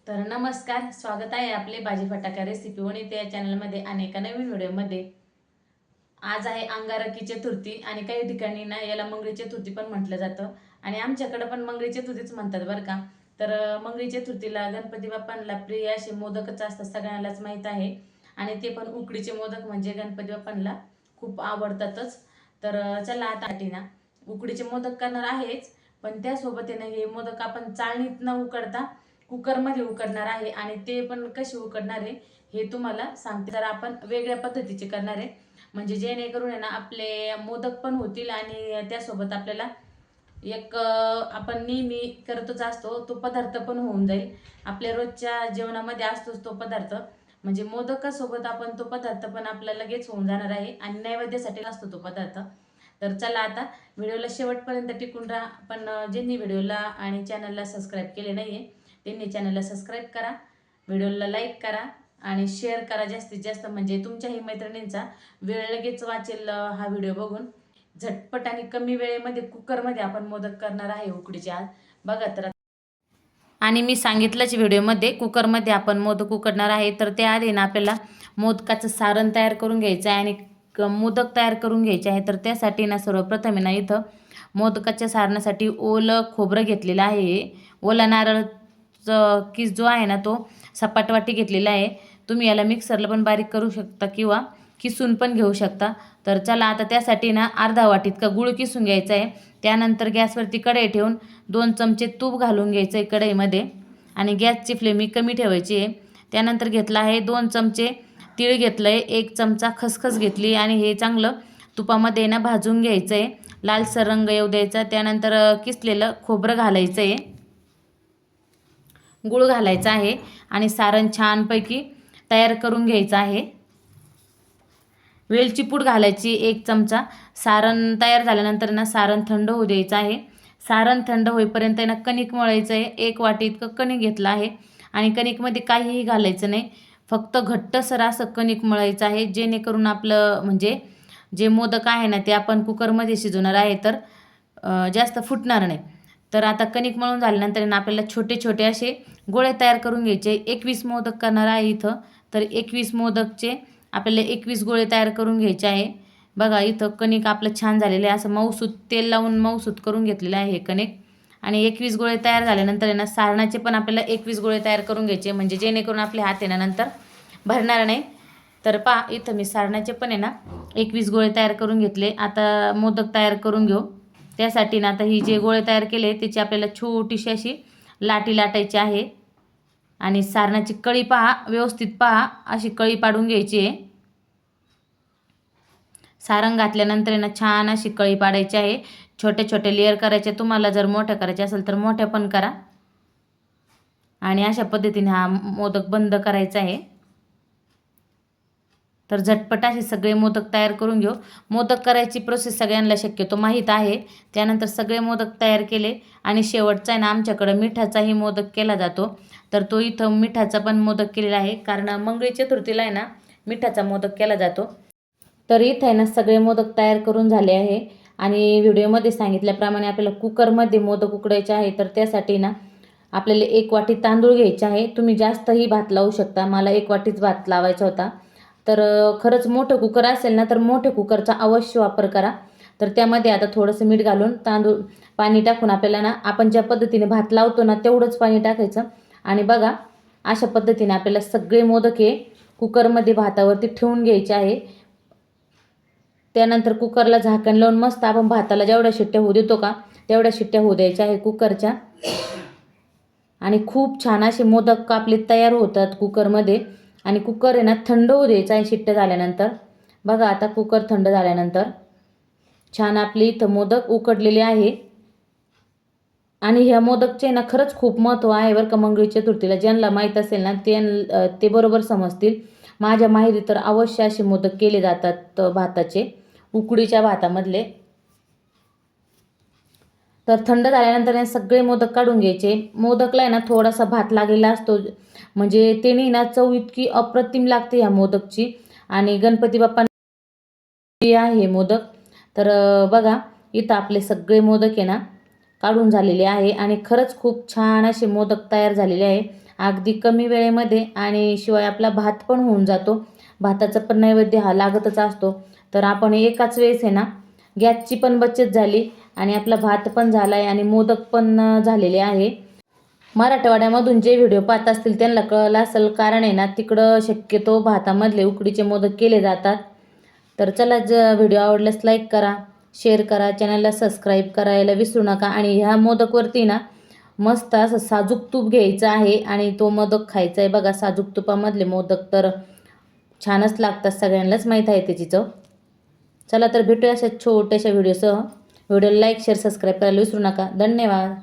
तर नमस्कार, स्वागत आहे आपले भाजी फटाका रेसिपी वनिता या चॅनलमध्ये आणि एका नवीन व्हिडिओमध्ये. आज आहे अंगारकी चतुर्थी आणि काही ठिकाणी ना याला मंगळी चतुर्थी पण म्हटलं जातं आणि आमच्याकडे पण मंगळी चतुर्थीच म्हणतात बरं का. तर मंगळी चतुर्थीला गणपती बाप्पांना प्रिय असे मोदकच असतात, सगळ्यांनाच माहीत आहे. आणि ते पण उकडीचे मोदक म्हणजे गणपती बाप्पांना खूप आवडतातच. तर चला आता ना उकडीचे मोदक करणार आहेच, पण त्यासोबत आहे ना हे मोदक आपण चाळणीत न उकडता कुकरमध्ये उकडणार आहे आणि ते पण कसे उकडणार आहे हे तुम्हाला सांगते. तर आपण वेगळ्या पद्धतीचे करणार आहे, म्हणजे जेणेकरून आहे ना आपले मोदक पण होतील आणि त्यासोबत आपल्याला एक आपण नेहमी करतच असतो तो पदार्थ पण होऊन जाईल. आपल्या रोजच्या जेवणामध्ये असतोच तो पदार्थ, म्हणजे मोदकासोबत आपण तो पदार्थ पण आपल्याला लगेच होऊन जाणार आहे आणि नैवेद्यासाठी असतो तो पदार्थ. तर चला आता व्हिडिओला शेवटपर्यंत टिकून राहा. पण ज्यांनी व्हिडिओला आणि चॅनलला सबस्क्राईब केले नाही आहे त्यांनी चॅनलला सबस्क्राईब करा, व्हिडिओला लाईक करा आणि शेअर करा जास्तीत जास्त, म्हणजे तुमच्याही मैत्रिणींचा वेळ लगेच वाचेल हा व्हिडिओ बघून. झटपट आणि कमी वेळेमध्ये कुकरमध्ये आपण मोदक करणार आहे उकडीचे आज. बघा तर. आणि मी सांगितलंच व्हिडिओमध्ये कुकरमध्ये आपण मोदक उकडणार आहे. तर त्याआधी ना आपल्याला मोदकाचं सारण तयार करून घ्यायचं आहे आणि मोदक तयार करून घ्यायचे आहे. तर त्यासाठी ना सर्वप्रथम ना इथं मोदकाच्या सारणासाठी ओलं खोबरं घेतलेलं आहे. ओला नारळाचं किस जो आहे ना तो सपाट वाटी घेतलेला आहे. तुम्ही याला मिक्सरला पण बारीक करू शकता किंवा किसून पण घेऊ शकता. तर चला आता त्यासाठी ना अर्धा वाटीत का गूळ किसून घ्यायचा आहे. त्यानंतर गॅसवरती कढई ठेवून 2 चमचे तूप घालून घ्यायचं आहे कढईमध्ये आणि गॅसची फ्लेम ही कमी ठेवायची आहे. त्यानंतर घेतला आहे 2 चमचे तीळ घेतलं आहे, 1 चमचा खसखस घेतली आणि हे चांगलं तुपामध्ये ना भाजून घ्यायचं आहे. लालसर रंग येऊ द्यायचा. त्यानंतर किसलेलं खोबरं घालायचं आहे, गूळ घालायचा आहे आणि सारण छानपैकी तयार करून घ्यायचं आहे. वेलची पूड घालायची 1 चमचा. सारण तयार झाल्यानंतर ना सारण थंड होऊ द्यायचं आहे. सारण थंड होईपर्यंत ना कणिक मळायचं आहे. 1 वाटी इतकं कणिक घेतलं आहे आणि कणिकमध्ये काहीही घालायचं नाही, फक्त घट्टसर असं कणिक मळायचं आहे, जेणेकरून आपलं म्हणजे जे मोदक आहे ना ते आपण कुकरमध्ये शिजवणार आहे तर जास्त फुटणार नाही. तर आता कणिक मळून झाल्यानंतर ना आपल्याला छोटे छोटे असे गोळे तयार करून घ्यायचे. 21 मोदक करणार आहे इथं. तर 21 मोदकचे आपल्याला 21 गोळे तयार करून घ्यायचे आहे. बघा इथं कणिक आपलं छान झालेलं आहे, असं मऊसूत तेल लावून मऊसूत करून घेतलेलं आहे हे कणिक. आणि 21 गोळे तयार झाल्यानंतर आहे ना सारणाचे पण आपल्याला 21 गोळे तयार करून घ्यायचे, म्हणजे जेणेकरून आपले हात आहे ना नंतर भरणार नाही. तर पहा इथं मी सारणाचे पण आहे ना 21 गोळे तयार करून घेतले. आता मोदक तयार करून घेऊ. त्यासाठी ना आता ही जे गोळे तयार केले त्याची आपल्याला छोटीशी अशी लाटी लाटायची आहे आणि सारणाची कळी पहा, व्यवस्थित पहा, अशी कळी पाडून घ्यायची आहे. सारण घातल्यानंतर ना छान अशी कळी पाडायची आहे. छोटे छोटे लेअर करायचे. तुम्हाला जर मोठ्या करायचे असेल तर मोठ्या पण करा आणि अशा पद्धतीने हा मोदक बंद करायचा आहे. तर झटपट असे सगळे मोदक तयार करून घेऊ. मोदक करायची प्रोसेस सगळ्यांना शक्यतो माहीत आहे. त्यानंतर सगळे मोदक तयार केले आणि शेवटचा आहे ना आमच्याकडं मिठाचाही मोदक केला जातो. तर तो इथं मिठाचा पण मोदक केलेला आहे, कारण मंगळी चतुर्थीला आहे ना मिठाचा मोदक केला जातो. तर इथं आहे ना सगळे मोदक तयार करून झाले आहे आणि व्हिडिओमध्ये सांगितल्याप्रमाणे आपल्याला कुकरमध्ये मोदक उकडायचे आहे. तर त्यासाठी ना आपल्याला 1 वाटी तांदूळ घ्यायचे आहे. तुम्ही जास्तही भात लावू शकता, मला 1 वाटीच भात लावायचा होता. तर खरंच मोठं कुकर असेल ना तर मोठ्या कुकरचा अवश्य वापर करा. तर त्यामध्ये आता थोडंसं मीठ घालून तांदूळ पाणी टाकून आपल्याला ना आपण ज्या पद्धतीने भात लावतो ना तेवढंच पाणी टाकायचं आणि बघा अशा पद्धतीने आपल्याला सगळे मोदक हे कुकरमध्ये भातावरती ठेवून घ्यायचे आहे. त्यानंतर कुकरला झाकण लावून मस्त आपण भाताला जेवढ्या शिट्ट्या होऊ देतो का तेवढ्या शिट्ट्या होऊ द्यायच्या आहे कुकरच्या आणि खूप छान असे मोदक आपले तयार होतात कुकरमध्ये. आणि कुकर आहे ना थंड होऊ द्यायचा आहे शिट्ट्या झाल्यानंतर. बघा आता कुकर थंड झाल्यानंतर छान आपली इथं मोदक उकडलेले आहे आणि ह्या मोदकचे ना खरंच खूप महत्त्व आहे बरं का. मंगळी चतुर्थीला ज्यांना माहीत असेल ना ते बरोबर समजतील. माझ्या माहेरी तर अवश्य असे मोदक केले जातात भाताचे, उकडीच्या भातामधले. तर थंड झाल्यानंतर हे सगळे मोदक काढून घ्यायचे. मोदकला आहे ना थोडासा भात लागलेला असतो, म्हणजे त्याने ना चव इतकी अप्रतिम लागते ह्या मोदकची. आणि गणपती बाप्पा आहे हे मोदक. तर बघा इथं आपले सगळे मोदक आहे ना काढून झालेले आहे आणि खरंच खूप छान असे मोदक तयार झालेले आहे. अगदी कमी वेळेमध्ये आणि शिवाय आपला भात पण होऊन जातो. भाताचा पण नैवेद्य हा लागतच असतो. तर आपण एकाच वेळेस आहे ना गॅसची पण बचत झाली आणि आपला भात पण झाला आहे आणि मोदक पण झालेले आहे. मराठवाड्यामधून जे व्हिडिओ पाहत असतील त्यांना कळलं असेल, कारण आहे ना तिकडं शक्यतो भातामधले उकडीचे मोदक केले जातात. तर चला, व्हिडिओ आवडल्यास लाईक करा, शेअर करा, चॅनलला सबस्क्राईब करायला विसरू नका. आणि ह्या मोदकवरती ना मस्त असं साजूक तूप घ्यायचं आहे आणि तो मोदक खायचा आहे. बघा, साजूक तुपामधले मोदक तर छानच लागतात, सगळ्यांनाच माहीत आहे त्याची चव. चला तर भेटूया अशा छोट्याशा व्हिडिओसह. व्हिडिओला लाईक शेअर सबस्क्राईब करायला विसरू नका. धन्यवाद.